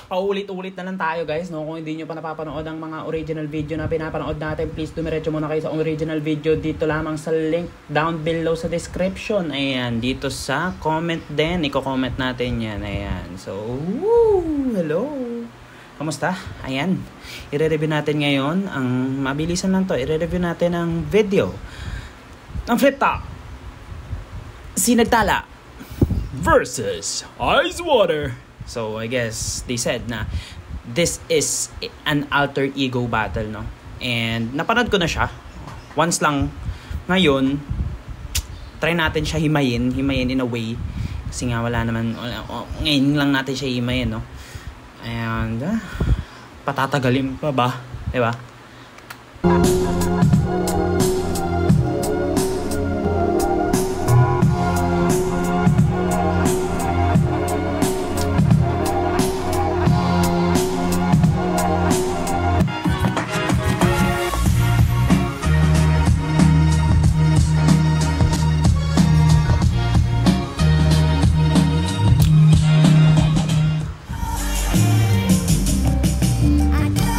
paulit-ulit na lang tayo guys, no? Kung hindi nyo pa napapanood ang mga original video na pinapanood natin, please dumiretso muna kayo sa original video dito lamang sa link down below sa description. Ayan, dito sa comment din, i-comment natin yan. Ayan, so, woo, hello! Kamusta? Ayan, i-review natin ngayon, ang mabilisan lang to, i-review natin ang video ng Flip Top Sinagtala versus Ice Water. So, I guess they said na this is an alter ego battle, no? And napanood ko na siya. Once lang. Ngayon, try natin siya himayin in a way. Kasi nga wala naman, ngayon lang natin siya himayin, no? And, patatagalin pa ba? Diba?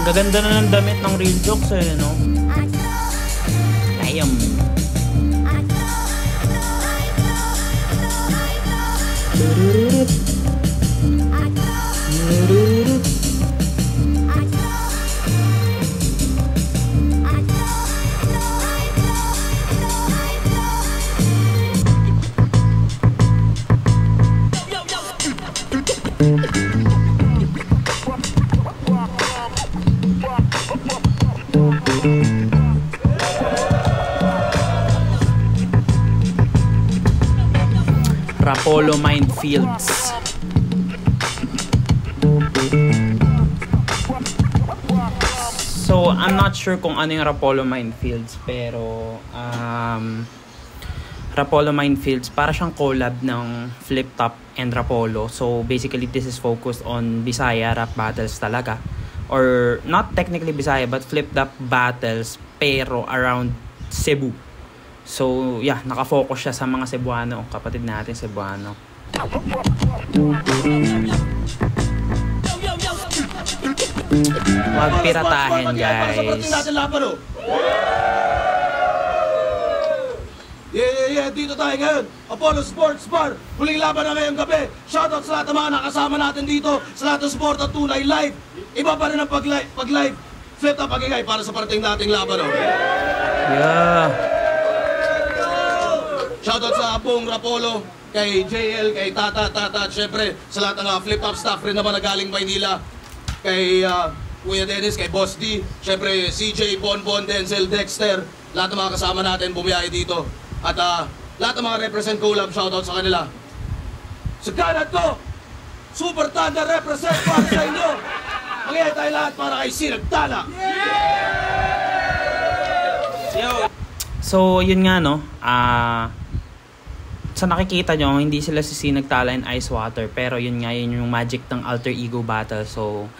Gaganda na ng damit ng Real Jokes eh, no? Ayam. Rapolo Minefields. So, I'm not sure kung ano yung Rapolo Minefields, pero Rapolo Minefields para siyang collab ng Flip Top and Rapolo. So, basically this is focused on Bisaya rap battles talaga. Or not technically Bisaya but Flip Top battles pero around Cebu. So, yeah, nakafocus siya sa mga Cebuano, kapatid natin Cebuano. Huwag piratahin, guys. Yeah, dito tayo ngayon. Apollo Sports Bar. Huling laban na ngayong gabi. Shoutout sa lahat ng mga nakasama natin dito. Sa lahat ng support at tunay live. Iba pa rin ang pag-live. Flip Top pagigay para sa parating nating laban. Yeah. Shoutout sa Apong Rapolo, kay JL, kay Tata, at syempre sa lahat ng Flip Top staff rin naman na galing Maynila. Kay Kuya Dennis, kay Boss D, syempre CJ, Bonbon, Denzel, Dexter, lahat ng mga kasama natin bumiyahe dito. At lahat ng mga represent collab, shoutout sa kanila. Sa kanan ko, Super Thunder represent para sa inyo. Mangyayari tayo lahat para kay Sinagtala. So, yun nga, no? Sa nakikita nyo, hindi sila si Sinagtala and Ice Water. Pero yun nga, yun yung magic ng alter ego battle. So,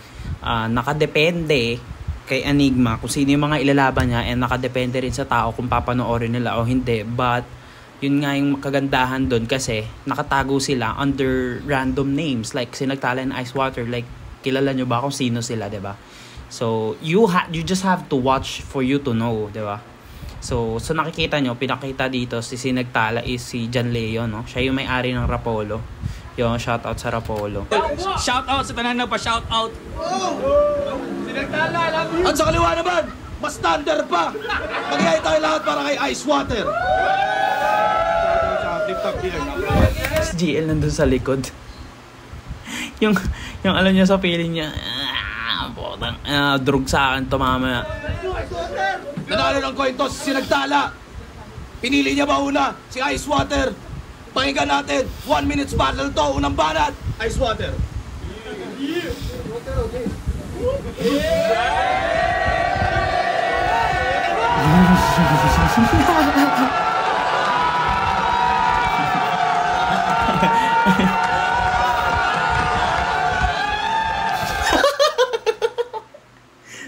nakadepende kay Enigma kung sino yung mga ilalaban niya. And nakadepende rin sa tao kung papanoorin nila o hindi. But, yun nga yung kagandahan doon kasi nakatago sila under random names. Like, Sinagtala and Ice Water. Like, kilala nyo ba kung sino sila, diba? So, you just have to watch for you to know, diba? So nakikita nyo, pinakita dito si Sinagtala is si John Leo, no? Siya yung may-ari ng Rapolo. Yung shoutout sa Rapolo. Shoutout sa tanan na pa, shoutout. Sinagtala, love you. At sa kaliwa naman, mas thunder pa. Magyayari tayo lahat para kay Ice Water. Shoutout sa Flip Top dealer. Si GL nandun sa likod. yung alam niya sa feeling niya, drug sa akin to mamaya. Nanalo ng coin toss si Sinagtala. Pinili niya ba una si Ice Water? Pakinggan natin. 1 minutes battle to. Unang banat, Ice Water.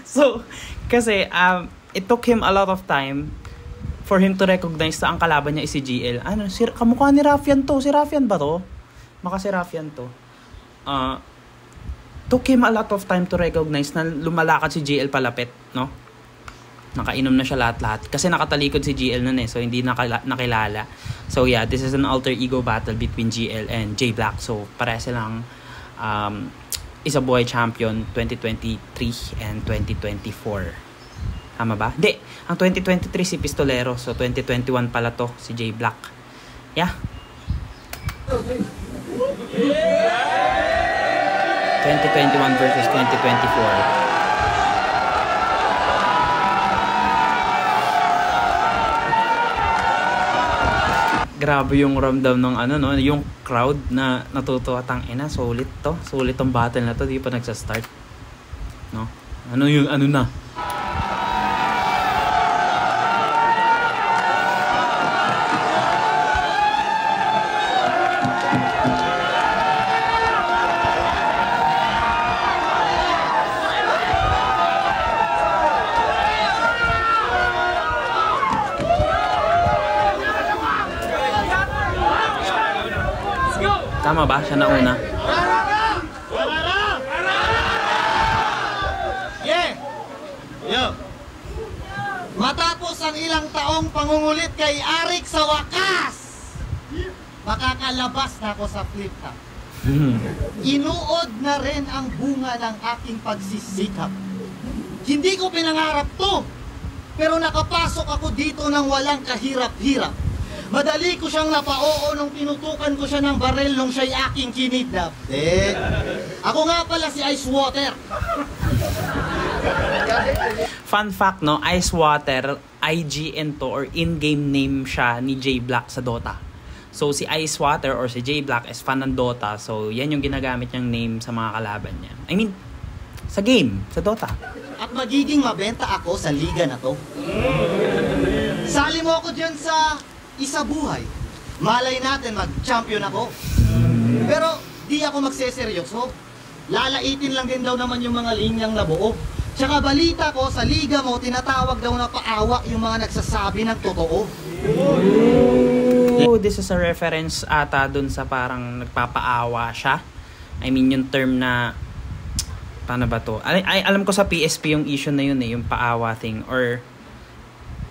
So, kasi it took him a lot of time for him to recognize na ang kalaban niya is si GL. Ano, kamukha ni Raffian to. Si Raffian ba to? Baka si Raffian to. took him a lot of time to recognize na lumalakad si GL palapit, no? Nakainom na siya lahat-lahat. Kasi nakatalikod si GL nun eh. So, hindi nakilala. So, yeah, this is an alter ego battle between GL and J Black. So, pareha silang Isa Buhay Champion 2023 and 2024. Tama ba? Hindi. Ang 2023 si Pistolero. So, 2021 pala to si J Black. Yeah. 2021 versus 2024. Grabe yung ramdam ng yung crowd na natutuwa, tangina, sulit to. Sulit tong battle na to, di pa nagsa-start. No? Ano na? Tama ba? Siya na una. Yeah! Yo! Matapos ang ilang taong pangungulit kay Arik, sa wakas, makakalabas na ako sa flip top. Inuod na rin ang bunga ng aking pagsisikap. Hindi ko pinangarap to, pero nakapasok ako dito ng walang kahirap-hirap. Madali ko siyang napao nung tinutukan ko siya ng barel nung siya'y aking kinidnap. Ako nga pala si Ice Water. Fun fact, no? Ice Water, IGN to or in-game name siya ni J Black sa Dota. So, si Ice Water or si J Black is fan ng Dota. So, yan yung ginagamit niyang name sa mga kalaban niya. I mean, sa game, sa Dota. At magiging mabenta ako sa liga na to. Sali mo ako dyan sa Isa Buhay. Malay natin mag-champion ako. Pero di ako magseseryoso. Lalaitin lang din daw naman yung mga linyang nabuo. Tsaka balita ko sa liga mo, tinatawag daw na paawa yung mga nagsasabi ng totoo. Oh, this is a reference ata dun sa parang nagpapaawa siya. I mean, yung term na paano ba to? Alam ko sa PSP yung issue na yun eh, yung paawa thing. Or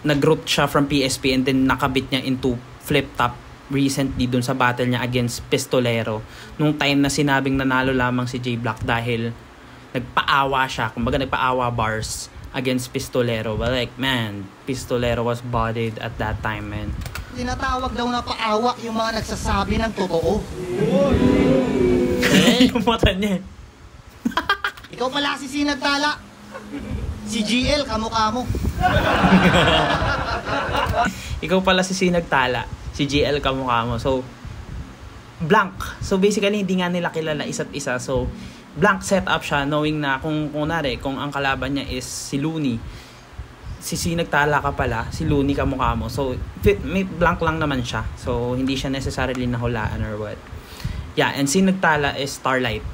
nag-root siya from PSP and then nakabit niya into flip top recently dun sa battle niya against Pistolero. Nung time na sinabing nanalo lamang si J Black dahil nagpaawa siya, kumbaga nagpaawa bars against Pistolero. But like, man, Pistolero was bodied at that time, man. Tinatawag daw na paawa yung mga nagsasabi ng totoo. Yung mata niya. Ikaw pala si Sinagtala. Si GL, kamukha mo. Ikaw pala si Sinagtala. Si GL, kamukha mo. So, blank. So, basically, hindi nga nila kilala isa't isa. So, blank setup siya knowing na kung ang kalaban niya is si Looney. Si Sinagtala ka pala, si Looney kamukha mo. So, may blank lang naman siya. So, hindi siya necessarily nahulaan or what. Yeah, and Sinagtala is Starlight.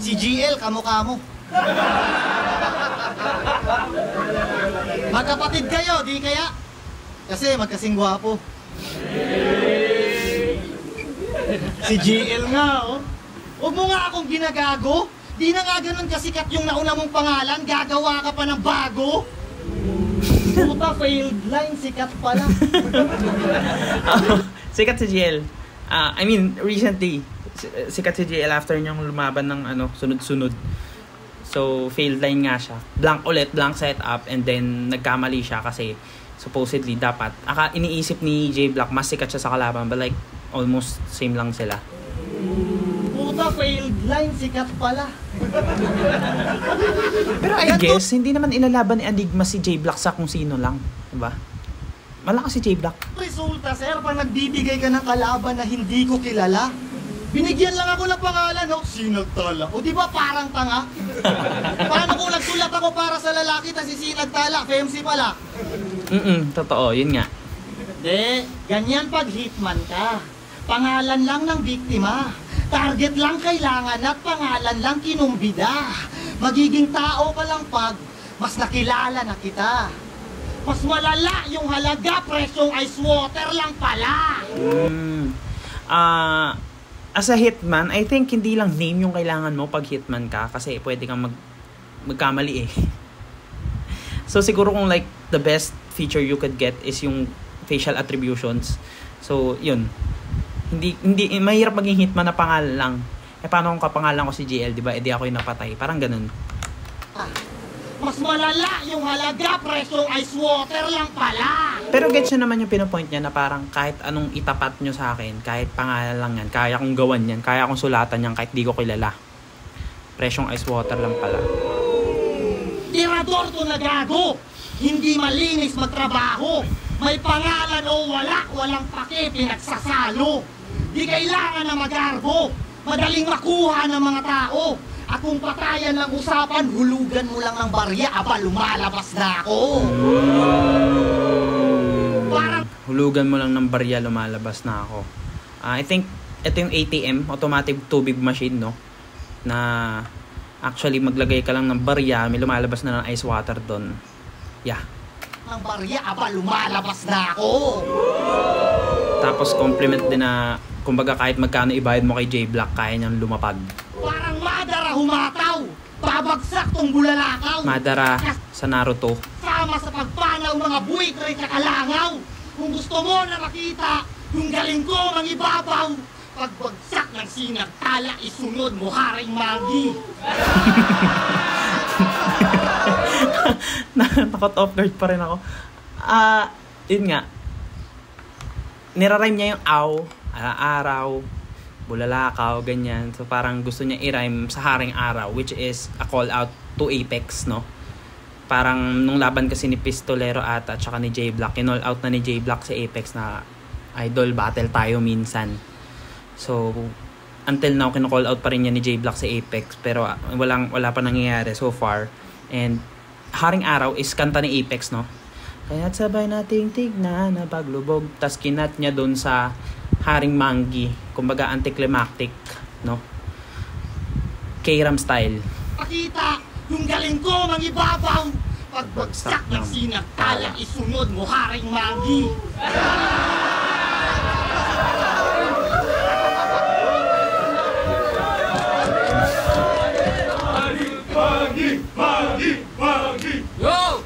Si GL, kamukha mo. Magkapatid kayo, di kaya? Kasi magkasing gwapo. Si GL nga, oh. Huwag mo nga akong ginagago. Di na nga ganun kasikat yung nauna mong pangalan, gagawa ka pa ng bago. Puta, failed line, sikat pala. Sikat si GL. I mean, recently, sikat si GL after niyang lumaban ng sunod-sunod. So, failed line nga siya. Blank ulit, blank setup, and then nagkamali siya kasi supposedly dapat. Iniisip ni J Black, mas sikat siya sa kalaban, but like, almost same lang sila. Puta, failed line, sikat pala. Pero I guess, hindi naman ilalaban ni Enigma si J Black sa kung sino lang. Diba? Malakas si J Black. Resulta, sir, pag nagbibigay ka ng kalaban na hindi ko kilala, binigyan lang ako ng pangalan, no? Sinagtala. O di ba parang tanga? Paano kung nagsulat ako para sa lalaki na si Sinagtala? FMC pala. Totoo, yun nga. Ganyan pag hitman ka. Pangalan lang ng biktima. Target lang kailangan at pangalan lang kinumbida. Magiging tao ka lang pag mas nakilala na kita. Mas malala yung halaga, presyong ice water lang pala. as a hitman, I think hindi lang name yung kailangan mo pag hitman ka kasi pwede kang magkamali eh. So siguro kung like the best feature you could get is yung facial attributions. So yun. Hindi mahirap maging hitman na pangalan lang. Eh paano kung kapangalan ko si JL, 'di ba? Eh di ako yung napatay. Parang ganun. Mas malala yung halaga, presyong ice water lang pala. Pero gets nyo naman yung pinopoint niya na parang kahit anong itapat nyo sa akin, kahit pangalan lang yan, kaya kong gawan yan, kaya kong sulatan yan kahit di ko kilala. Presyong ice water lang pala. Tirador to na gago. Hindi malinis magtrabaho. May pangalan o walang pake, pinagsasalo. Di kailangan na magarbo. Madaling makuha ng mga tao. At kung patayan lang usapan, hulugan mo lang ng barya, aba lumalabas na ako. Parang Hulugan mo lang ng barya, lumalabas na ako. I think ito yung ATM, automatic tubig machine, no? Na actually maglagay ka lang ng barya, may lumalabas na ng ice water doon. Yeah. ng barya, aba lumalabas na ako. Tapos compliment din na kumbaga kahit magkano ibayad mo kay J-Block, kaya niyang lumapag. Parang Madara humataw, babagsak tong bulalakaw. Madara sa Naruto. Sama sa pagpanaw mga buwitre at kalangaw. Kung gusto mo na makita yung galing ko mangibabaw, pagbagsak ng sinagtala, isunod mo haring magi. Nakot off guard pa rin ako. Yun nga. Nirarime niya yung aw, araw, bulalakaw, ganyan. So parang gusto niya i-rhyme sa haring araw, which is a call out to Apex, no? Parang nung laban kasi ni Pistolero at saka ni J-Block, kinall out na ni J-Block si Apex na idol, battle tayo minsan. So until now kino-call out pa rin niya ni J-Block si Apex, pero wala pa nangyayari so far. And haring araw is kanta ni Apex, no? Kaya't sabay nating tignan na paglubog. Tas kinat niya doon sa haring manggi, kumbaga anticlimactic, no? K-Ram style. Pakita yung galing ko mangibabaw, pagbagsak ng sinagtala, isunod mo haring magi. Magi! Go!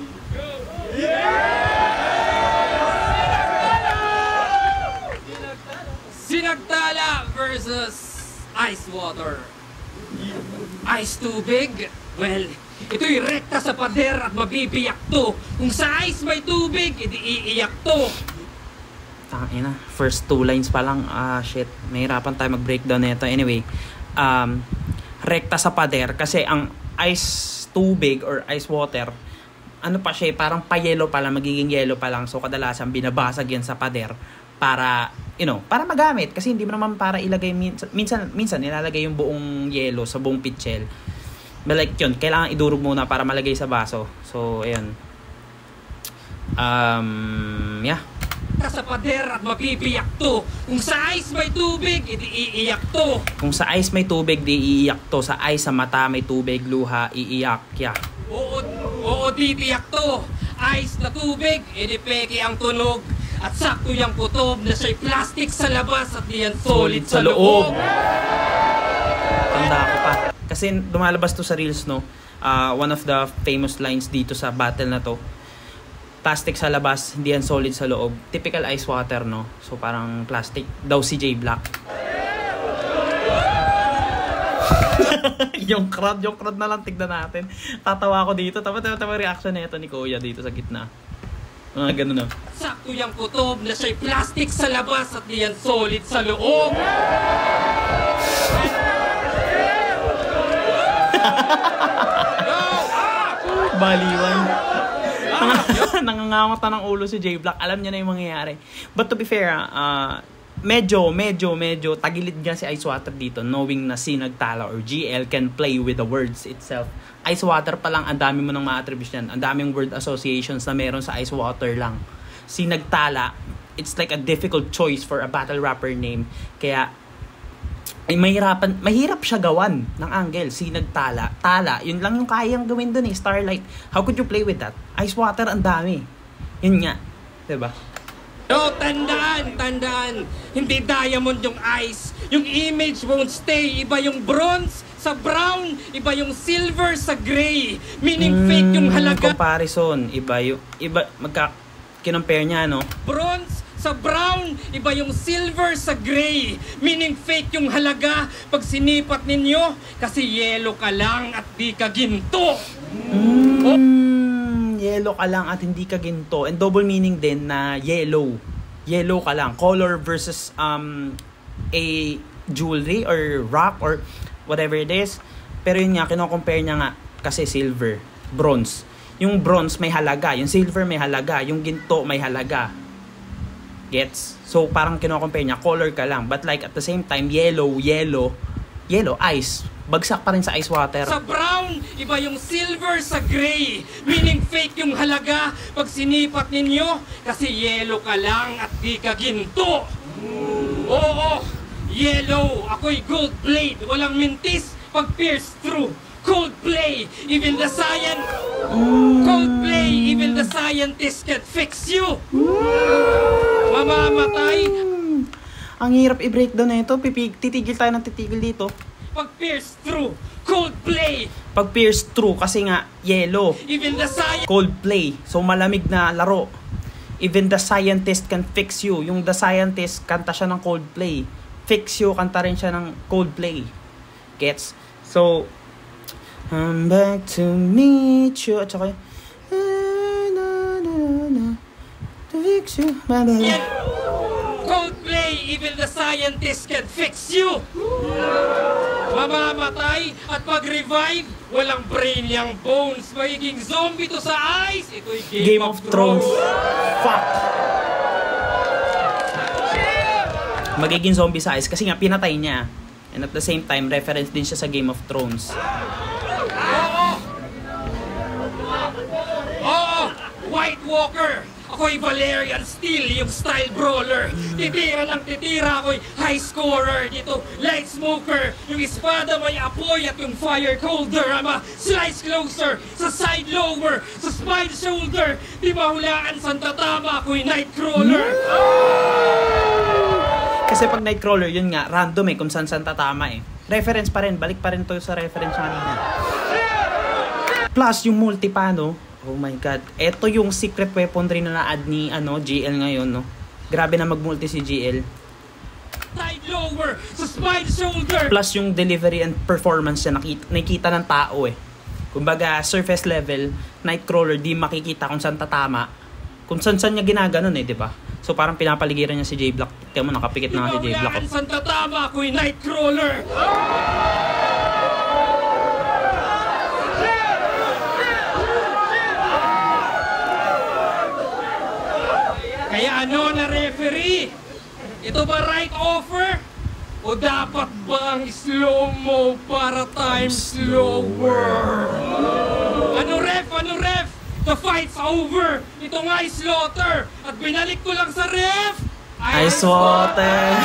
Sinagtala versus ice water. Ice tubig? Well, ito'y rekta sa pader at mabibiyak to. Kung sa ice may tubig, edi iiyak to. Tangina, first two lines pa lang, shit, mahirapan tayo mag-breakdown nito. Anyway, rekta sa pader kasi ang ice tubig or ice water, ano pa siya, parang pa-yellow pa lang, magiging yellow pa lang. So kadalasan binabasag yan sa pader para, para magamit. Kasi hindi mo naman para ilagay, minsan nilalagay yung buong yellow sa buong pitchel. But like yun, kailangan idurog muna para malagay sa baso. So, ayun. Yeah. Sa pader at mabibiyak to. Kung sa ice may tubig, edi iiyak to. Kung sa ice may tubig, di iiyak to. Sa ice, sa mata may tubig, luha, iiyak. Yeah. Oo, titiyak to. Ice na tubig, edi peke ang tunog. At sakto yung kutob na siya'y plastic sa labas at diyan solid sa loob. Tanda ko pa. Kasi lumalabas to sa Reels, no? One of the famous lines dito sa battle na to. Plastic sa labas, hindi yan solid sa loob. Typical ice water, no? So parang plastic daw si J-Block. yung crowd na lang, tignan natin. Tatawa ako dito. Tama reaction na ito ni Kuya dito sa gitna. Ganun, no? Sakto yung kutob na siya'y plastic sa labas at diyan solid sa loob. Baliwan. Nangangawata ng ulo si J-Block. Alam niya na yung mangyayari. But to be fair, medyo tagilid nga si Ice Water dito, knowing na Sinagtala or GL can play with the words itself. Ice Water pa lang, ang dami mo nang ma-attribute yan. Ang daming word associations na meron sa Ice Water lang. Sinagtala, it's like a difficult choice for a battle rapper name. Kaya mahirap siya gawan ng angle. Sinagtala, tala, yun lang yung kayang gawin dun eh. Starlight, how could you play with that? Ice Water, ang dami. Yun nga, diba? No, tandaan. Hindi diamond yung ice. Yung image won't stay. Iba yung bronze sa brown, iba yung silver sa gray. Meaning fake yung halaga. Comparison, kinompare niya, no? Bronze sa brown, iba yung silver sa gray. Meaning fake yung halaga pag sinipat ninyo kasi yellow ka lang at di ka ginto. Yellow ka lang at hindi ka ginto. And double meaning din na yellow. Yellow ka lang. Color versus a jewelry or rock or whatever it is. Pero yun nga, kino-compare niya nga kasi silver, bronze. Yung bronze may halaga, yung silver may halaga, yung ginto may halaga. Gets? So parang kino-compare niya, color ka lang. But like at the same time, yellow, ice. Bagsak pa rin sa ice water. Sa brown, iba yung silver sa gray. Meaning fake yung halaga pag sinipat ninyo kasi yellow ka lang at di ka ginto. Oo, yellow. Ako'y gold blade. Walang mintis pag pierce through. Coldplay, even the scientist can fix you. Mamamatay. Ang hirap i-breakdown na ito. Titigil tayo ng titigil dito. Pag pierce through, Coldplay. Pag pierce through, kasi nga, yellow. Even the scientist. Coldplay. So, malamig na laro. Even the scientist can fix you. Yung the scientist, kanta siya ng Coldplay. Fix you, kanta rin siya ng Coldplay. Gets? So, I'm back to meet you. At saka, to fix you. Yeah. Coldplay, even the scientist can fix you. Mamamatay at pag-revive, walang brain yung bones. Magiging zombie to sa ice. Ito'y Game of Thrones. Fuck. Magiging zombie sa ice kasi nga pinatay niya. And at the same time, reference din siya sa Game of Thrones. Oo! White Walker! Ako'y Valerian Steel, yung style brawler. Titira ng titira, ako'y high scorer. Dito, light smoker. Yung espada may apoy at yung fire colder. Ama, slice closer, sa side lower, sa spine shoulder. Di mahulaan sa tatama, ako'y nightcrawler. Kasi pag nightcrawler, yun nga, random kung saan tatama Reference pa rin, balik pa rin to sa reference kanina. Plus, yung multi pa, no? Oh my God. Ito yung secret weaponry na na-add ni GL ngayon, no? Grabe na mag-multi si GL. Side lower, sa spine shoulder. Plus yung delivery and performance niya nakikita ng tao Kumbaga, surface level, Nightcrawler, di makikita kung saan tatama. Kung saan niya ginaganon di ba? So parang pinapaligiran niya si J-Block. Kaya mo nakapikit na si J-Block. Di saan tatama, ako'y Nightcrawler. Kaya ano na referee? Ito ba right offer? O dapat bang slow-mo para time slower? Ano ref? The fight's over! Ito nga'y slaughter! At binalik ko lang sa ref! Ice water!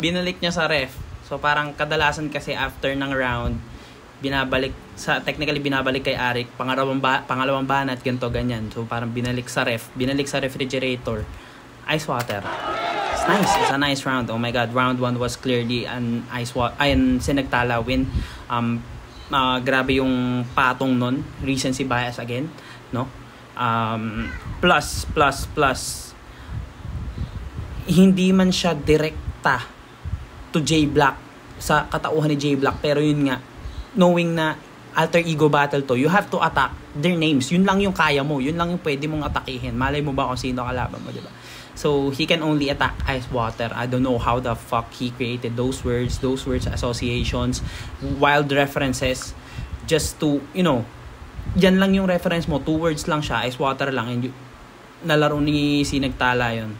Binalik niya sa ref. So parang kadalasan kasi after ng round, technically binabalik kay Arik, pangalawang banat, ganito, ganyan. So parang binalik sa refrigerator, ice water. It's nice, it's a nice round. Oh my God, round 1 was clearly an Sinagtala win. Grabe yung patong nun, recency bias again, no? Plus, hindi man siya direkta to J-Block, sa katauhan ni J-Block, pero yun nga, knowing na alter ego battle to, you have to attack their names. Yun lang yung kaya mo. Yun lang yung pwede mong atakihin. Malay mo ba kung sino kalaban mo, diba? So, he can only attack ice water. I don't know how the fuck he created those words associations, wild references, just to, yan lang yung reference mo. 2 words lang siya, ice water lang. And nalaro ni Sinagtala yun.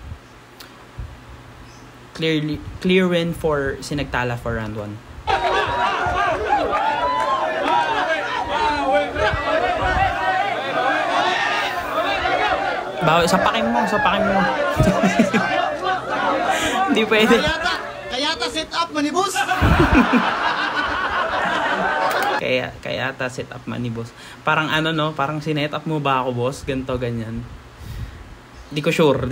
Clear win for Sinagtala for round 1. Sapakin mo. Hindi pwede. Kaya ta set up, manibus. Kaya ata set up man ni boss. Parang ano no, parang sinet up mo ba ako boss? Ganto ganyan. Di ko sure.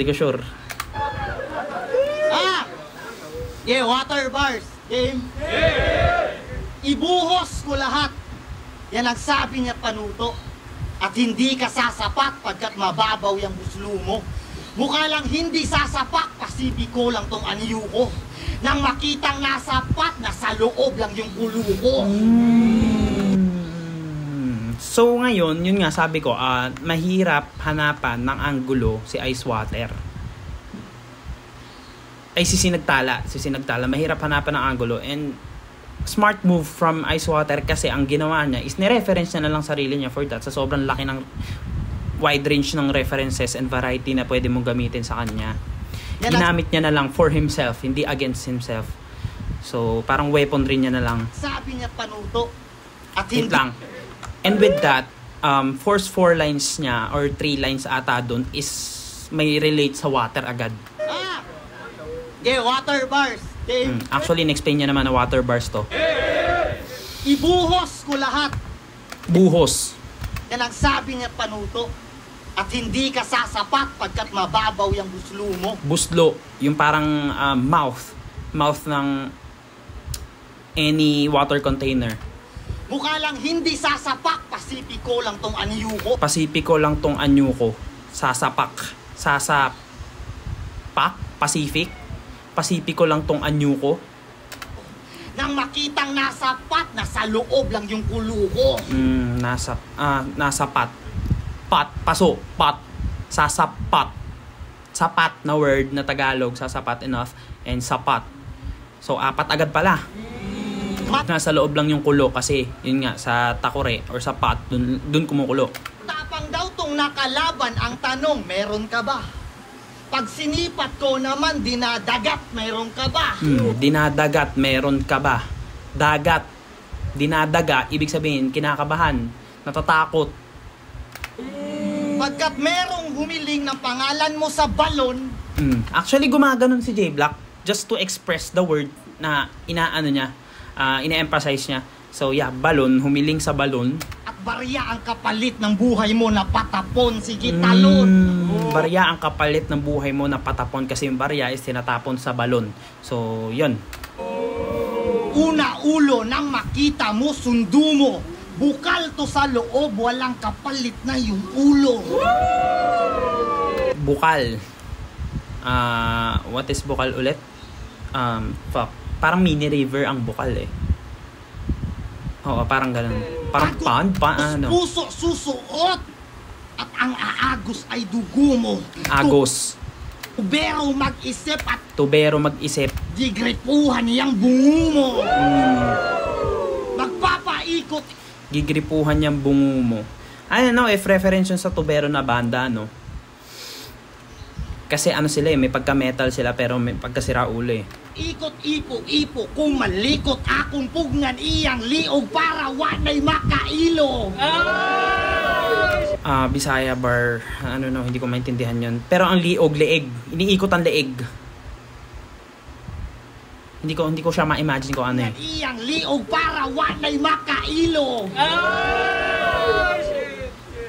Yeah, water bars. Game. Ibuhos ko lahat. Yan ang sabi niya Panuto. At hindi ka sasapak pagkat mababaw yung buslo mo. Mukha lang hindi sasapak, pasipiko lang tong anyo ko. Nang makitang nasapat, nasa loob lang yung ulo ko. So ngayon, yun nga sabi ko, mahirap hanapan ng anggulo si Ice Water. Ay, si Sinagtala. Mahirap hanapan ng anggulo. And smart move from Ice Water kasi ang ginawa niya is ni-reference niya na lang sarili niya for that. Sa sobrang laki ng wide range ng references and variety na pwede mong gamitin sa kanya. Ginamit niya na lang for himself, hindi against himself. So, parang weaponry niya na lang. Sabi niya Panuto. At Hit hindi lang. And with that, first 4 lines niya or 3 lines ata dun is may relate sa water agad. Yeah, water bars. Game. Actually, in-explain niya naman na water bars to. Ibuhos ko lahat. Buhos. Yan ang sabi niya Panuto. At hindi ka sasapak pagkat mababaw yung buslo mo. Buslo. Yung parang mouth ng any water container. Mukha lang hindi sasapak, pasipiko lang tong anyo ko. Pasipiko lang tong anyo ko. Sasapak. Pacific. Pasipiko lang tong anyo ko. Nang makitang nasapat, nasa loob lang yung kulo ko. Nasapat. Paso. Sasapat. Sapat na word na Tagalog. Sasapat enough. And sapat. So, 4 agad pala. Nasa loob lang yung kulo kasi yun nga sa takore or sa pot dun kumukulo. Tapang daw tong nakalaban, ang tanong, meron ka ba? Pag sinipat ko naman, dinadagat, meron ka ba? Dinadagat, meron ka ba? Dagat, dinadaga, ibig sabihin kinakabahan, natatakot. Pagkat merong humiling ng pangalan mo sa balon. Actually gumaganon si J Black just to express the word na inaano niya. Ina-emphasize niya. So yeah, balon, humiling sa balon. At barya ang kapalit ng buhay mo na patapon, sige talon. Barya ang kapalit ng buhay mo na patapon kasi yung barya is tinatapon sa balon. So, yun. Una ulo nang makita mo, sundo mo. Bukal to sa loob, walang kapalit na yung ulo. Bukal. What is bukal ulit? Parang mini river ang bukal eh. Oo, parang ganun. Parang pond? Ano? Puso susuot. At ang aagos ay dugo mo. Agos. Tubero mag-isip at Tubero mag-isip. gigripuhan niyang bungo mo. Magpapaikot. Gigripuhan niyang bungo mo. I don't know if reference yun sa tubero na banda, no? Kasi ano sila eh, may pagka-metal sila pero may pagka-sira ulo eh. Ikot-ipo-ipo kung malikot akong pugngan iyang liog para wanay makailo. Bisaya bar, ano no, hindi ko maintindihan yun. Pero ang liog, leeg. Iniikot ang leeg. Hindi ko siya ma-imagine kung ano eh. Iyang liog para wanay makailo.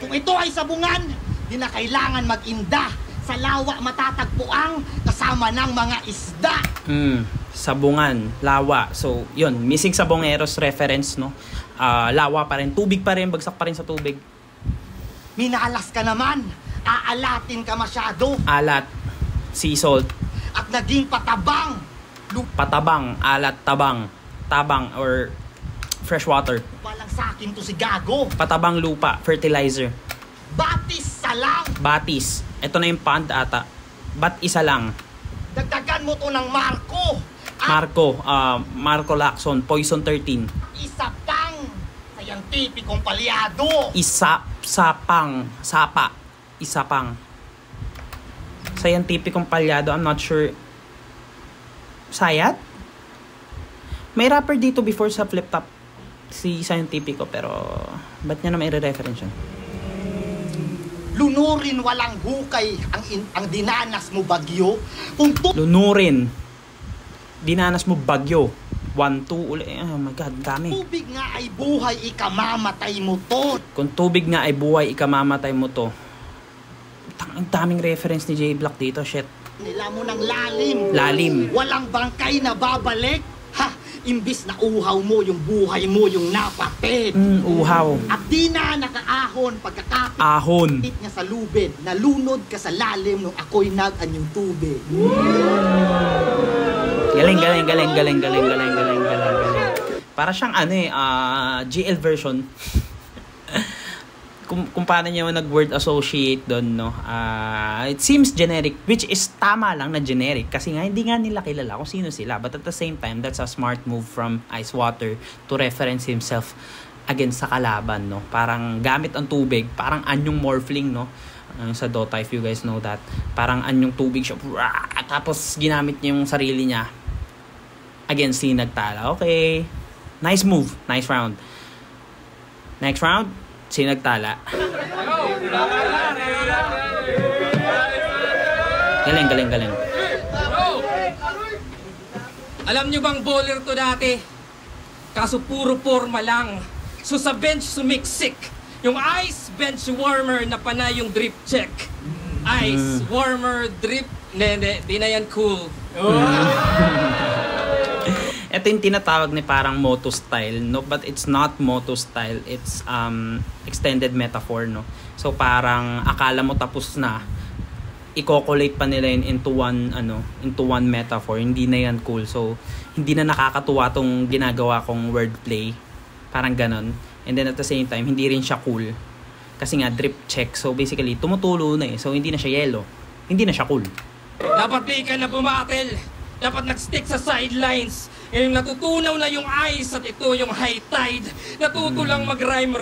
Kung ito ay sabungan, di na kailangan mag-inda. Sa lawa matatagpuang kasama ng mga isda. Sabungan, lawa. So, yun, missing sabongeros reference, no? Lawa pa rin, tubig pa rin, bagsak pa rin sa tubig. Minalas ka naman, aalatin ka masyado. Alat, sea salt. At naging patabang. Patabang, alat, tabang. Tabang or fresh water. Walang sa akin to si Gago. Patabang lupa, fertilizer. Batis sa lang. Batis. Ito na yung pond ata. Bat isa lang. Dagdagan mo to ng Marco. Marco Lacson, Poison 13. Isa pang scientificong palyado. Sapa. Isa pang. Scientificong palyado, I'm not sure. Sayat? May rapper dito before sa Flip Top. Si Scientifico, pero ba't niya na may re-reference yun? Lunurin walang hukay ang dinanas mo bagyo. Lunurin. Dinanas mo bagyo. 1-2 ulit. Oh my God, dami. Tubig nga ay buhay, ikamamatay mo to. Kung tubig nga ay buhay, ikamamatay mo to. Ang daming reference ni J Block dito, shit. Nila mo ng lalim. Lalim. Walang bangkay na babalik. Ha! Imbis na uhaw mo yung buhay mo, yung napatid. Uhaw. At di na nakaahon pagkakapit Ahon. niya sa lubid. Nalunod ka sa lalim nung ako'y nag-anyong tubig. Galing. Para siyang GL version. kung paano niya nag-word associate doon, no? It seems generic, which is tama lang na generic kasi nga hindi nga nila kilala kung sino sila. But at the same time, that's a smart move from Ice Water to reference himself against sa kalaban, no? Parang gamit ang tubig, parang anyong morphling, no? Sa Dota, if you guys know that. Parang anyong tubig siya. Tapos ginamit niya yung sarili niya against si Nagtala. Okay. Nice move. Nice round. Next round, si Nagtala. Galing. Alam nyo bang bowler to dati? Kaso puro forma lang. So sa bench sumiksik. Yung ice bench warmer na panay yung drip check. Ice warmer drip. Hindi, di na yan cool. Ito yung tinatawag ni parang moto style, no? But it's not moto style. It's extended metaphor, no? So parang akala mo tapos na, i-collate pa nila yun into one metaphor. Hindi na yan cool. So hindi na nakakatuwa tong ginagawa kong wordplay. Parang ganon. And then at the same time, hindi rin siya cool. Kasi nga drip check. So basically, tumutulo na eh. So hindi na siya yellow. Hindi na siya cool. Dapat di ka na bumatel. Dapat nag-stick sa sidelines. Ngayon natutunaw na yung ice at ito yung high tide. Natuto lang mag-rhyme.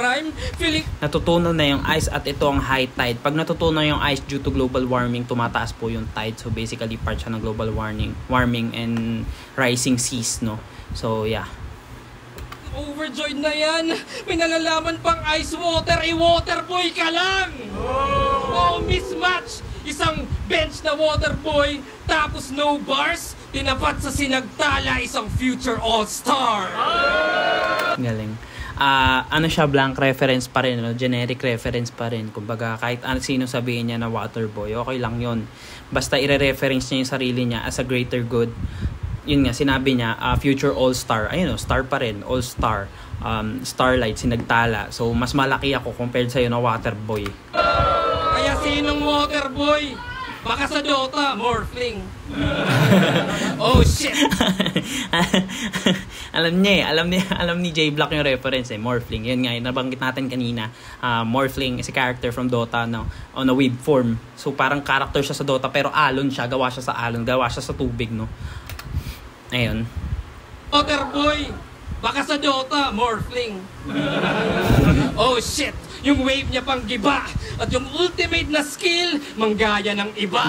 Natutunaw na yung ice at ito ang high tide. Pag natutunaw yung ice due to global warming, tumataas po yung tide. So basically part siya ng global warming and rising seas, no? So yeah. Overjoyed na yan. May nalalaman pang ice water. Water boy ka lang. Oh, mismatch. Isang bench na water boy, tapos no bars, tinapat sa Sinagtala, isang future all-star. Galing. Ano siya, blank reference pa rin, no? Generic reference pa rin. Kumbaga, kahit sino sabihin niya na water boy, okay lang yon. Basta ire-reference niya yung sarili niya as a greater good. Yun nga, sinabi niya, future all-star. Ayun, no, star pa rin, all-star. Starlight, Sinagtala. So, mas malaki ako compared sa'yo na water boy. Kaya sinong water boy? Baka sa Dota, morphling. Oh shit! alam ni J Block yung reference eh, morphling. Yun nga, nabanggit natin kanina. Morphling is a character from Dota, no, on a wave form. So parang character siya sa Dota pero alon siya, gawa siya sa alon, gawa siya sa tubig, no. Ayun. Water boy! Baka sa Dota, morphling. Oh shit! Yung wave niya pang giba at yung ultimate na skill, manggaya ng iba.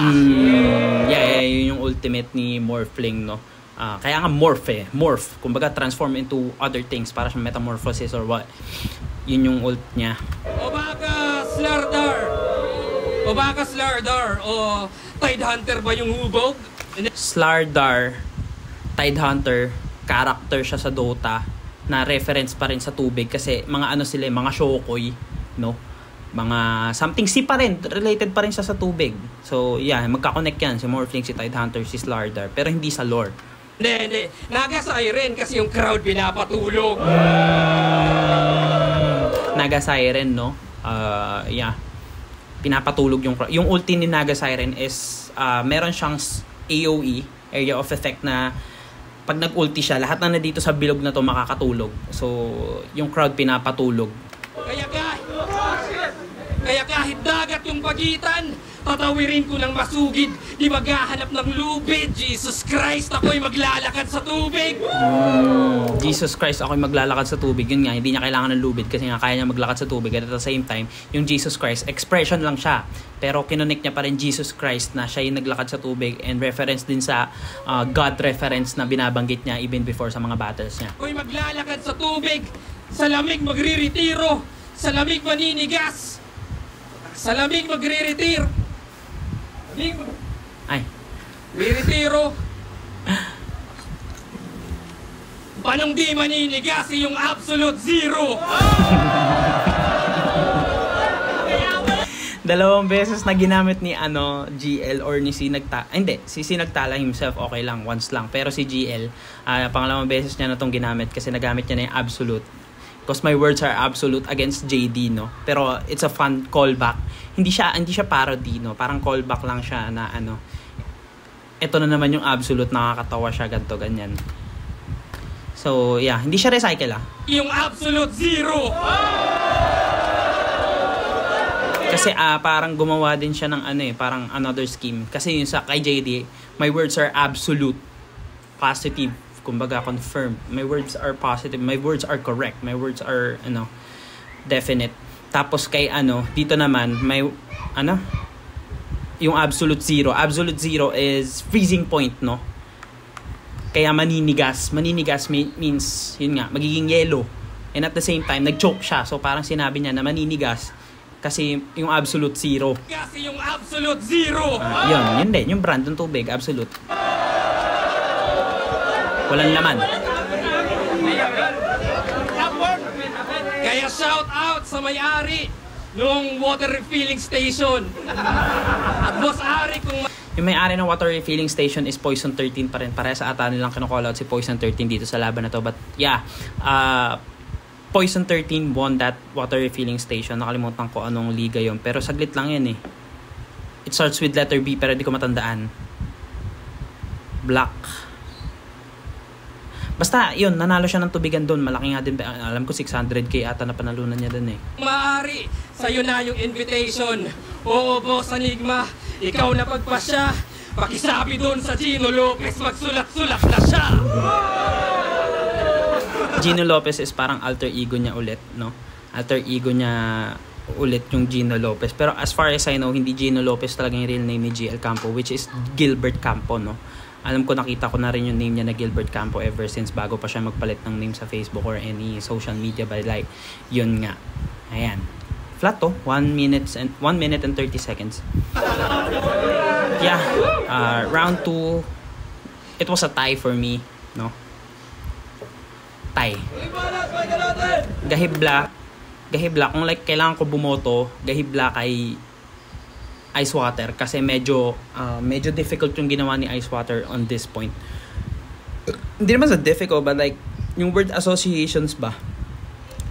Yun yung ultimate ni Morphling, no? Kaya nga morph. Kumbaga transform into other things para sa metamorphosis or what. Yun yung ult niya. O baka Slardar. O Tidehunter ba yung hubog? Slardar, Tidehunter, character siya sa Dota na reference pa rin sa tubig kasi mga sila, mga shokoy, no? Mga something sea pa rin, related pa rin siya sa tubig. So yeah, magka-connect yan si Morphling, si Tidehunter, si Slardar, pero hindi sa lore. Hindi. Naga Siren kasi yung crowd pinapatulog. Naga Siren, no? Yeah. Pinapatulog yung crowd. Yung ulti ni Naga Siren is meron siyang AoE, area of effect, na pag nag-ulti siya, lahat na dito sa bilog na to makakatulog. So yung crowd pinapatulog. Kaya kahit dagat yung pagitan, tatawirin ko ng masugid, di maghahanap ng lubid. Jesus Christ, ako'y maglalakad sa tubig. Jesus Christ, ako'y maglalakad sa tubig. Yun nga, hindi niya kailangan ng lubid kasi nga kaya niya maglakad sa tubig. At the same time, yung Jesus Christ, expression lang siya. Pero kinonect niya pa rin Jesus Christ na siya yung naglakad sa tubig, and reference din sa God reference na binabanggit niya even before sa mga battles niya. Ako'y maglalakad sa tubig, sa lamig magriretiro, sa lamig maninigas, sa lamig magre-retire. Ay. Re-retiro. Paanong di maninigas yung absolute zero? Dalawang beses na ginamit ni GL or ni hindi, si Sinagtala himself okay lang, once lang. Pero si GL, pangalawang beses niya na itong ginamit kasi nagamit niya na yung absolute. Because my words are absolute against JD, no? Pero it's a fun callback. Hindi siya parody, no? Parang callback lang siya na ito na naman yung absolute, nakakatawa siya, ganto ganyan. So, yeah, hindi siya recycle Yung absolute zero! Kasi parang gumawa din siya ng parang another scheme. Kasi yung sa kay JD, my words are absolute, positive, kumbaga confirmed. My words are positive, my words are correct, my words are definite. Tapos kay dito naman may yung absolute zero. Absolute zero is freezing point, no? Kaya maninigas means yun nga, magiging yellow. And at the same time, nag-choke siya. So parang sinabi niya na maninigas kasi yung absolute zero. Kasi yung absolute zero! Yun din. Yung brand ng tubig, absolute. Walang laman. Kaya shout out sa may-ari nung water refilling station. At boss Ari kung... Yung may-ari ng water refilling station is Poison 13 pa rin. Pareha sa ata nilang kinocall out si Poison 13 dito sa laban na to. But yeah, Poison 13 won that water refilling station. Nakalimutan ko anong liga yon, pero saglit lang yan It starts with letter B pero di ko matandaan. Black. Basta yun, nanalo siya ng tubigan doon. Malaki nga din. Alam ko 600k ata na panalunan niya doon Maaari, sa'yo na yung invitation. Oo, Boss Enigma, ikaw na pagpasya. Pakisabi doon sa Gino Lopez, magsulat-sulat na siya. Gino Lopez is parang alter ego niya ulit, no? Alter ego niya ulit yung Gino Lopez. Pero as far as I know, hindi Gino Lopez talaga yung real name ni GL Campo, which is Gilbert Campo, no? Alam ko, nakita ko na rin yung name niya na Gilbert Campo ever since bago pa siya magpalit ng name sa Facebook or any social media, but like, yun nga. Ayan. Flat to. 1 minute and 30 seconds. Yeah. Round 2, it was a tie for me, no? Tie. Gahibla, kung like kailangan ko bumoto, gahibla kay Ice Water kasi medyo difficult yung ginawa ni Ice Water on this point. Hindi naman sa difficult, but like yung word associations ba,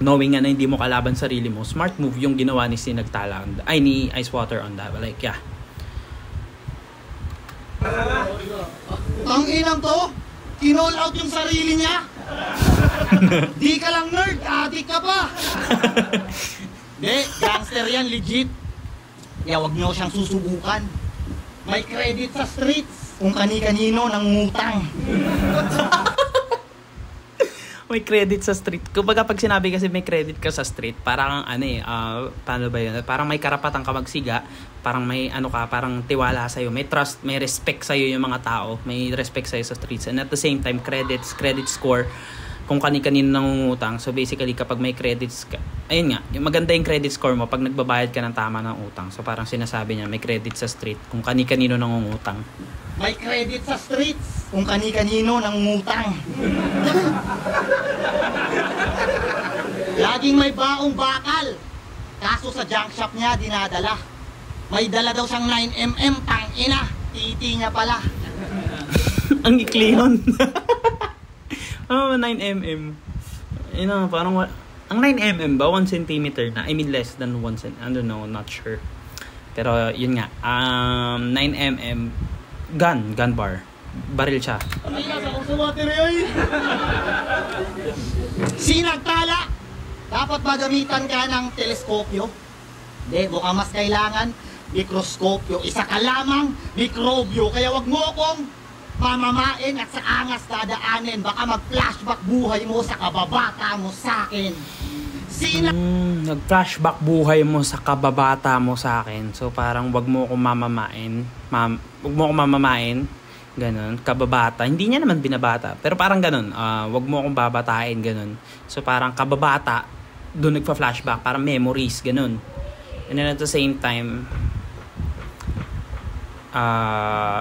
knowing nga na hindi mo kalaban sarili mo, smart move yung ginawa ni Sinagtala ni Ice Water on that. But like, yeah. Ang inang to, kinall out yung sarili niya. Di ka lang nerd, adik ka pa. Di, gangster yan, legit. Kaya wag nyo siyang susubukan. May credit sa streets kung kani-kanino nangungutang. May credit sa street. Kumbaga pag sinabi kasi may credit ka sa street, parang paano ba yun? Parang may karapatan ka magsiga, parang may parang tiwala sa'yo, may trust, may respect sa'yo yung mga tao, may respect sa'yo sa streets. And at the same time, credit score, kung kani-kanino nangungutang. So basically, kapag may credits ka, ayun nga, yung maganda yung credit score mo pag nagbabayad ka ng tama ng utang. So parang sinasabi niya, may credit sa street kung kani-kanino nangungutang. May credit sa streets kung kani-kanino nangungutang. Laging may baong bakal. Kaso sa junk shop niya dinadala. May dala daw siyang 9mm, tangina. Titi niya pala. Ang ikli nun. 9mm. Parang ang 9mm ba 1 cm na? I mean less than 1 cm. I don't know, not sure. Pero yun nga, 9mm gun bar. Baril siya. Sinagtala, dapat ba gamitan ka ng teleskopyo? Hindi, mukhang mas kailangan mikroskopyo. Isa ka lamang mikrobyo. Kaya wag mo akong mamamain at sa angas dadaanin. Baka mag-flashback buhay mo sa kababata mo sa akin. Nag-flashback buhay mo sa kababata mo sa akin. So parang wag mo akong mamamain. Wag mo akong mamamain. Ganon, kababata. Hindi niya naman binabata. Pero parang ganon, wag mo akong babatain. Ganon. So parang kababata, doon nagpa-flashback. Parang memories, ganon. And then at the same time,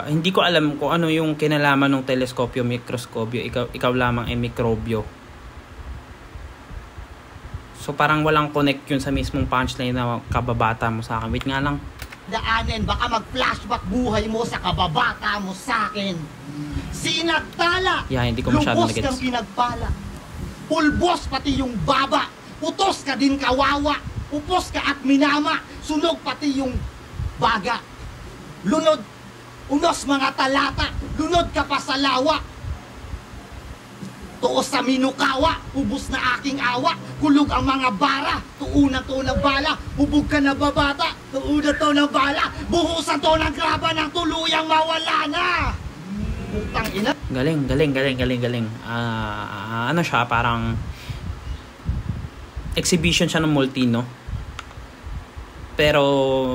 Hindi ko alam kung ano yung kinalaman ng teleskopyo, mikroskopyo. Ikaw lamang ay mikrobyo. So parang walang connect yun sa mismong punchline na kababata mo sa akin. Wait nga lang. Daanin, baka mag-flashback buhay mo sa kababata mo sa akin. Sinagtala, Yeah, hindi ko masyadong lubos nagets. kang pinagpala. Pulbos pati yung baba, utos ka din kawawa. Upos ka at minama, sunog pati yung baga. Lunod, unos mga talata, lunod ka pa sa lawa. Tuos sa minukawa, ubos na aking awa. Kulog ang mga bara, tuuna to ng bala. Hubog ka na babata, tuuna to ng bala. Buhusan to ng graba ng tuluyang mawala na. Putang ina. Galing. Ano siya, parang exhibition siya ng multi, no? Pero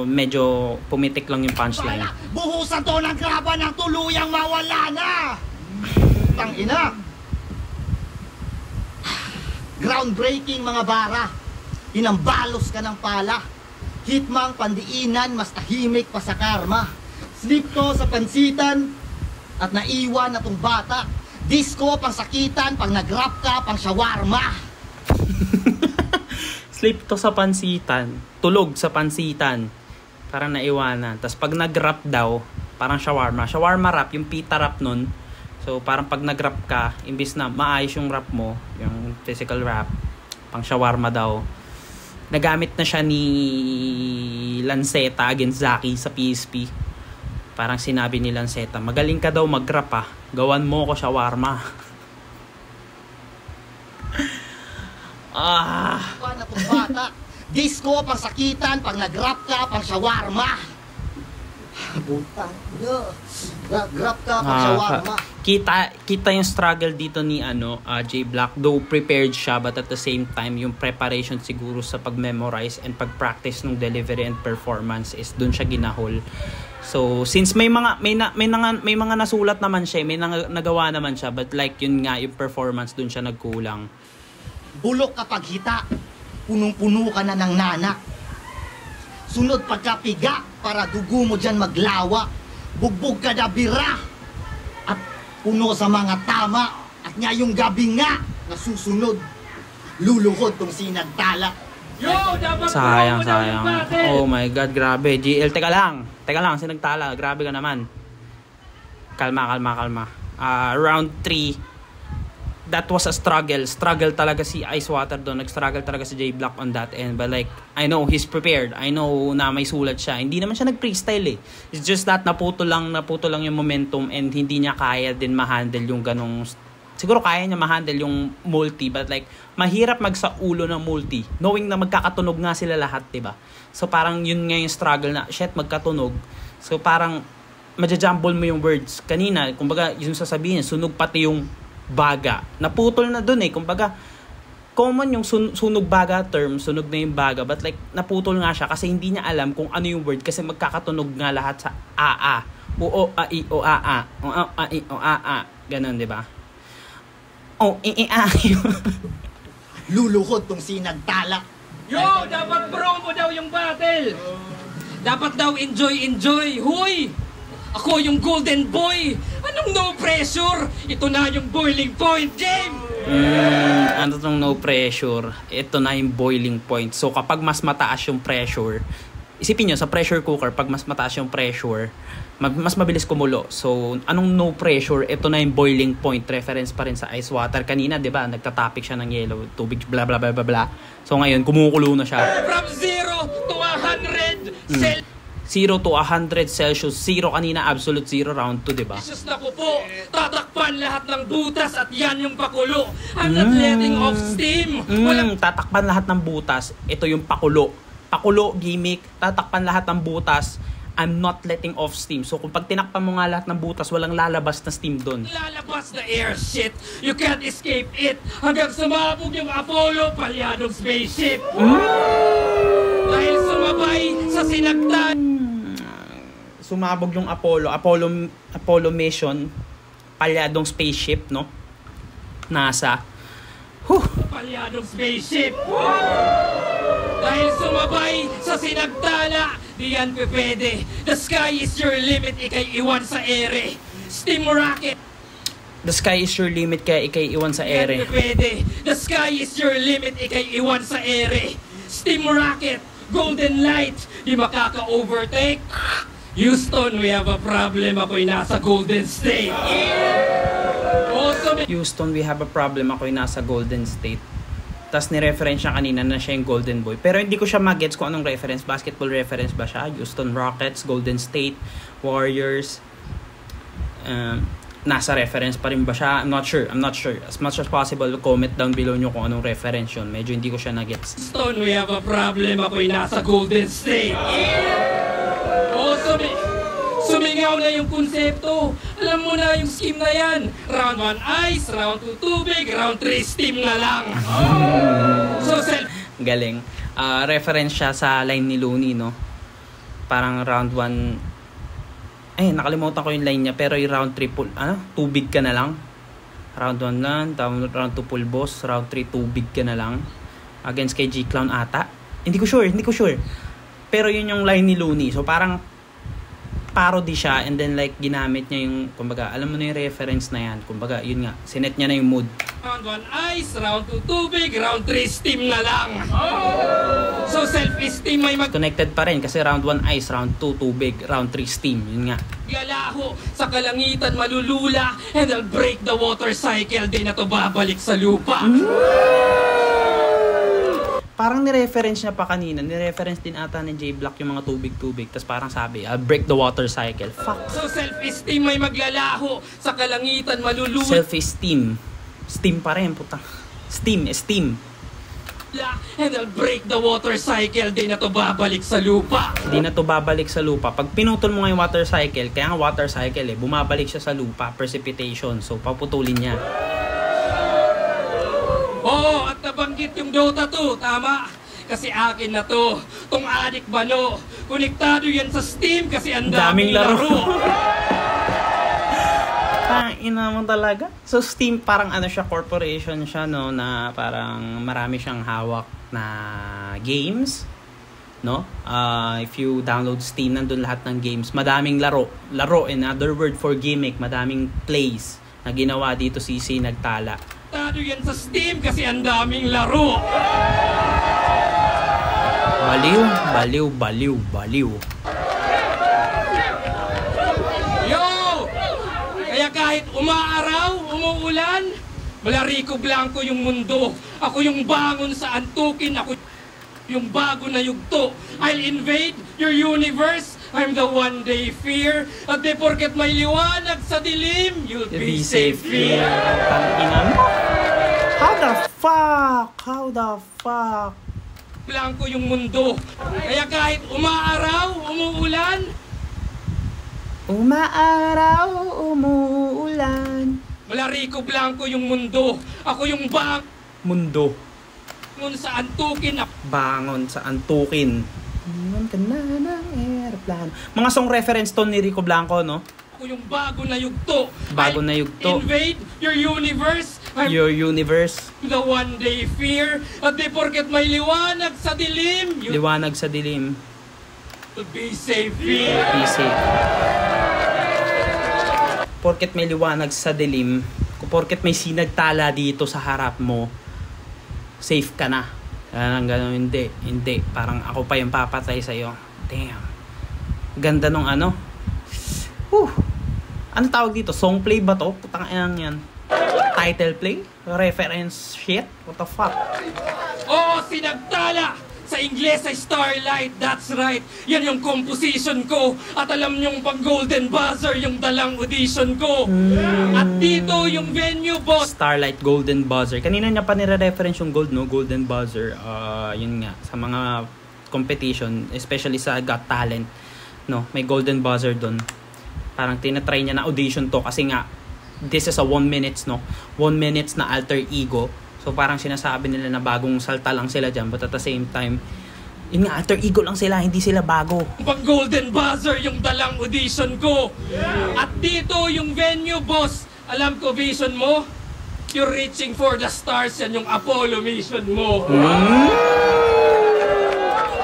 medyo pumitik lang yung punchline. Buhusan to ng graba ng tuluyang mawala na. Putang ina. Groundbreaking mga bara. Inambalos ka ng pala. Hitmang pandiinan, mas tahimik pa sa karma. Slip ko sa pansitan at naiwan na tong bata. Disco pang sakitan, pang nag-rap ka, pang shawarma. Sleep to sa pansitan, tulog sa pansitan, parang naiwanan. Tapos pag nag-rap daw, parang shawarma. Shawarma rap, yung pita rap nun. So parang pag nag-rap ka, imbis na maayos yung rap mo, yung physical rap, pang shawarma daw. Nagamit na siya ni Lanceta against Zaki sa PSP. Parang sinabi ni Lanceta, magaling ka daw mag-rap ah, gawan mo ko shawarma. Na tong bata. Disco pang sakitan, pang nag-rap ka, pang shawarma. Butang ina. Nag-rap ka, pang shawarma. Kita yung struggle dito ni J Black, though prepared siya, but at the same time yung preparation siguro sa pag-memorize and pag-practice ng delivery and performance is dun siya ginahol. So since may mga nasulat naman siya, may nagawa naman siya, but like yun nga yung performance dun siya nagkulang. Bulok kapag hita, punong-puno ka na ng nanak. Sunod pagkapiga, para dugo mo dyan maglawa. Bugbog ka na bira, at puno sa mga tama. At nga yung gabi nga, nasusunod. Luluhod tong sinagtala. Yo, dapat Sayang. promo daw yung battle. Oh my God, grabe. GL, teka lang, sinagtala. Grabe ka naman. Kalma. Round 3. That was a struggle. Struggle talaga si Icewater doon. Nag-struggle talaga si J Black on that end. But like, I know he's prepared. I know na may sulat siya. Hindi naman siya nag-freestyle eh. It's just that naputo lang yung momentum and hindi niya kaya din ma-handle yung ganong... Siguro kaya niya ma-handle yung multi, but like, mahirap magsaulo ng multi. Knowing na magkakatunog nga sila lahat, diba? So parang yun nga yung struggle na, shit, magkatunog. So parang, majajumble mo yung words. Kanina, kumbaga, yung sasabihin, sunog pati yung baga. Naputol na dun eh. Kumbaga, common yung sunog baga term, sunog na yung baga, but like, naputol nga siya kasi hindi niya alam kung ano yung word kasi magkakatunog nga lahat sa a. O, a, i, o, a. O, a, i, o, a. Ganon, diba? O, i, a. Luluhod tong sinagtala. Yo, dapat promo daw yung battle. Dapat daw enjoy. Huy! Ako yung golden boy. Anong no pressure? Ito na yung boiling point, game! Ano tong no pressure? Ito na yung boiling point. So kapag mas mataas yung pressure, isipin nyo, sa pressure cooker, pag mas mataas yung pressure, mas mabilis kumulo. So, anong no pressure? Ito na yung boiling point. Reference pa rin sa ice water. Kanina, di ba, nagtatapik siya ng yellow, tubig, bla bla bla bla bla. So, ngayon, kumukulo na siya. From 0 to 100 0 to 100 Celsius. 0 kanina, absolute 0, round 2, di ba? Celsius na po. Tatakpan lahat ng butas at yan yung pakulo. I'm not letting off steam. Tatakpan lahat ng butas. Ito yung pakulo. Pakulo, gimmick, tatakpan lahat ng butas. I'm not letting off steam. So kung pag tinakpan mo nga lahat ng butas, walang lalabas na steam doon. Lalabas na air shit. You can't escape it. Hanggang sumabog yung Apollo, palyadong spaceship. Dahil sumabay sa sinagtan. Sumabog yung Apollo mission, palyadong spaceship, no? NASA. Palyadong spaceship. Dahil sumabay sa sinagtala Di yan pwede. The sky is your limit, ikay iwan sa ere. Steam rocket. The sky is your limit, kaya ikay iwan sa Di yan ere. pwede. The sky is your limit, ikay iwan sa ere. Steam rocket. Golden light. Di makaka-overtake. Houston, we have a problem. Ako'y nasa Golden State. Also, Houston, we have a problem. Ako'y nasa Golden State. Tapos ni-reference siya kanina na siya yung Golden Boy. Pero hindi ko siya mag-gets kung anong reference. Basketball reference ba siya? Houston Rockets, Golden State, Warriors. Nasa reference pa rin ba siya? I'm not sure. As much as possible, comment down below nyo kung anong reference yun. Medyo hindi ko siya na-gets. Houston, we have a problem. Ako'y nasa Golden State. Also, sumingaw na yung konsepto. Alam mo na yung scheme na yan. Round 1 ice, round 2 tubig, round 3 steam na lang. So, Galing. Reference siya sa line ni Looney, no? Parang round 1... nakalimutan ko yung line niya. Pero yung round 3, tubig ka na lang. Round 1 lang, round 2 pulbos, round 3 tubig ka na lang. Against kay G-Clown ata. Hindi ko sure. Pero yun yung line ni Looney. So parang parody siya and then like ginamit niya yung, kumbaga, alam mo na yung reference na yan. Kumbaga, yun nga, sinet niya na yung mood. round 1 ice, round 2 tubig, round 3 steam na lang. So self-esteem may Connected pa rin kasi round 1 ice, round 2 tubig, round 3 steam. Yun nga. maglalaho sa kalangitan malulula and I'll break the water cycle. Di na to babalik sa lupa. Parang ni-reference niya pa kanina. Ni-reference din ata ni J-Block yung mga tubig-tubig. Tapos parang sabi, I'll break the water cycle. Fuck. So self-esteem may maglalaho sa kalangitan malulula Self-esteem. Steam pa rin, putang. Esteem. and I'll break the water cycle. Di na to babalik sa lupa. Hindi na to babalik sa lupa. Pag pinutol mo nga yung water cycle, kaya nga water cycle bumabalik siya sa lupa. Precipitation. So paputulin niya. Oo, at nabanggit yung Dota 2, tama? Kasi akin na to, tong Adik Bano. Konektado yan sa Steam kasi ang daming laro. Ina mo talaga. So Steam parang ano siya, corporation siya, no, na parang marami siyang hawak na games, no? If you download Steam, nandun lahat ng games. Madaming laro. In other word for gimmick, madaming plays na ginawa dito si Nagtala. Konektado yan sa Steam kasi ang daming laro. Baliw. Yo! Kaya kahit umaaraw, umuulan, wala Rico Blanco yung mundo. Ako yung bangon sa antukin, ako yung bago na yugto. I'll invade your universe. I'm the one they fear. At di porket may liwanag sa dilim, you'll be safe here. How the fuck? Blanco yung mundo. Kaya kahit umaaraw, umuulan, wala Rico Blanco yung mundo. Ako yung Mundo. bangon sa antukin. Bangon sa antukin. Bangon ka na ng aeroplano. Mga song reference to ni Rico Blanco, no? Ako yung bago na yugto. Bago na yugto. Invade your universe. I'm Your universe. the one they fear. At di porket may liwanag sa dilim, you'll Liwanag sa dilim. be safe here. Be safe. Porket may liwanag sa dilim, porket may sinagtala dito sa harap mo, safe ka na. Ganun, hindi. Parang ako pa yung papatay sa'yo. Damn. Ganda nung ano. Ano tawag dito? Song play ba to? Putang inang yan. Title play? Reference shit? What the fuck? Oh, sinagtala! Sa Ingles ay Starlight, that's right. Yan yung composition ko. At alam nyong pag Golden Buzzer, yung dalang audition ko. At dito yung venue, boss. Starlight Golden Buzzer. Kanina niya pa nire-reference yung gold, no? Golden Buzzer. Yun nga, sa mga competition, especially sa Got Talent, no? May Golden Buzzer doon. Parang tinatry niya na audition to kasi nga, this is a 1 minutes, no? 1 minutes na alter ego. So parang sinasabi nila na bagong salta lang sila dyan, but at the same time, yun nga, alter ego lang sila, hindi sila bago. Pag Golden Buzzer, yung dalang audition ko. At dito yung venue, boss. Alam ko vision mo, you're reaching for the stars, yan yung Apollo mission mo.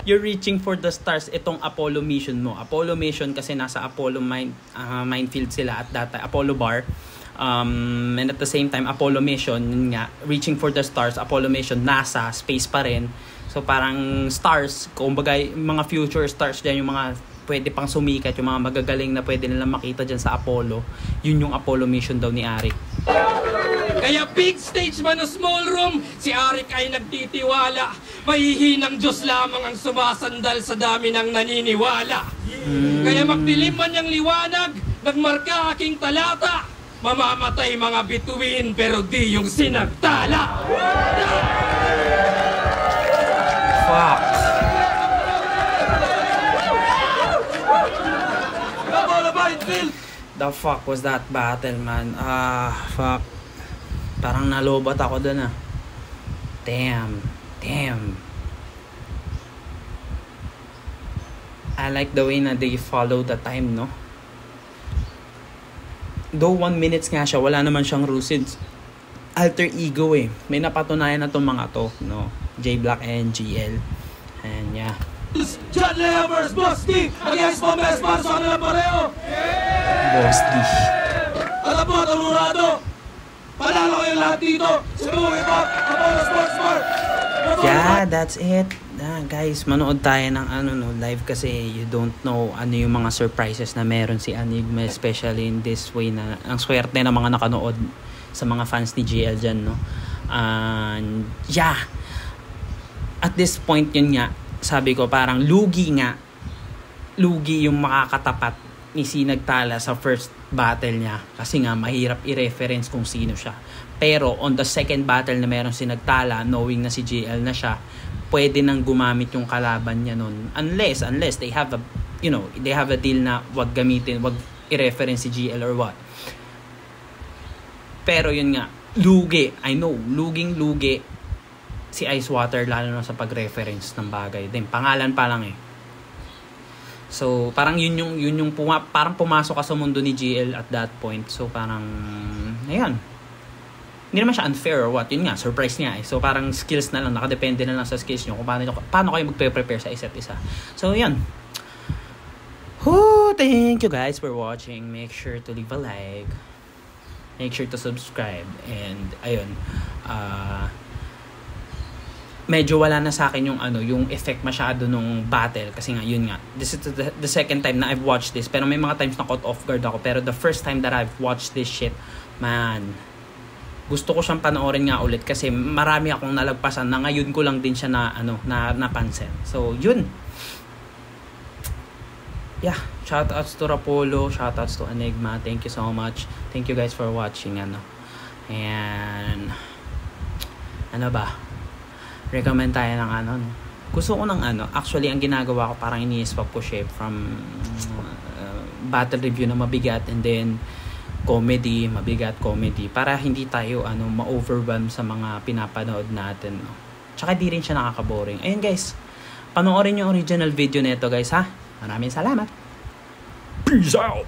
you're reaching for the stars, itong Apollo mission mo. Apollo mission kasi nasa Apollo minefield sila at that time, Apollo bar. And at the same time, Apollo mission, yun nga, reaching for the stars, Apollo mission, NASA, space pa rin. So parang stars, kumbaga mga future stars dyan, yung mga pwede pang sumikat, yung mga magagaling na pwede nilang makita dyan sa Apollo. Yun yung Apollo mission daw ni Arik. Kaya big stage man o small room, si Arik ay nagtitiwala. Mahihinang Diyos lamang ang sumasandal sa dami ng naniniwala. Kaya magdilim man niyang liwanag, nagmarka aking talata. Mamamatay mga bituin pero di yung sinagtala. Fuck. The fuck was that battle, man? Fuck. Parang nalobat ako dun, ah. Damn. I like the way na they follow the time, no? Though 1 minute nga siya, wala naman siyang lucid alter ego eh. May napatunayan na tong mga to, no? J-Black and GL. And yeah. John Lea vs. Boss D against Pomes para sa kanila pareho. Boss D. Alam mo, Torurado, panalo kayo lahat dito. Cebu Hip Hop, Apollo Sports Bar. Yeah, that's it. Guys, manood tayo ng live kasi you don't know ano yung mga surprises na meron si Enigma, especially in this way na ang swerte ng mga nakanood sa mga fans ni GL dyan, no? And yeah, at this point yun nga, sabi ko parang lugi yung makakatapat ni Sinagtala sa first battle niya kasi nga mahirap i-reference kung sino siya. Pero on the second battle na meron Sinagtala, knowing na si GL na siya, pwede nang gumamit yung kalaban niya nun unless they have a deal na wag i-reference si GL or what. Pero yun nga, luging-lugi si Icewater lalo na sa pag-reference ng bagay. Then pangalan pa lang eh. So parang yun yung parang pumasok ka sa mundo ni GL at that point. So parang ayun. Hindi naman siya unfair or what. Yun nga, surprise niya eh. So parang skills na lang, nakadepende na lang sa skills niyo kung paano kayo magpe-prepare sa isa't isa. So yun. Thank you guys for watching. Make sure to leave a like. Make sure to subscribe. And ayun. Medyo wala na sa akin yung effect masyado nung battle kasi nga yun nga, this is the second time na I've watched this, pero may mga times na caught off guard ako, pero the first time that I've watched this shit, man, gusto ko siyang panoorin nga ulit kasi marami akong nalagpasan na ngayon ko lang din siya napansin. So yun, yeah, shoutouts to Rapolo, shoutouts to Enigma, thank you so much, thank you guys for watching. And ano ba, recommend tayo ng gusto ko ng actually ang ginagawa ko parang ini-swap ko shape from battle review na mabigat and then mabigat comedy para hindi tayo ma-overwhelm sa mga pinapanood natin, no? Tsaka di rin siya nakaka-boring. Ayun guys, panoorin yung original video nito guys, ha? Maraming salamat. Peace out.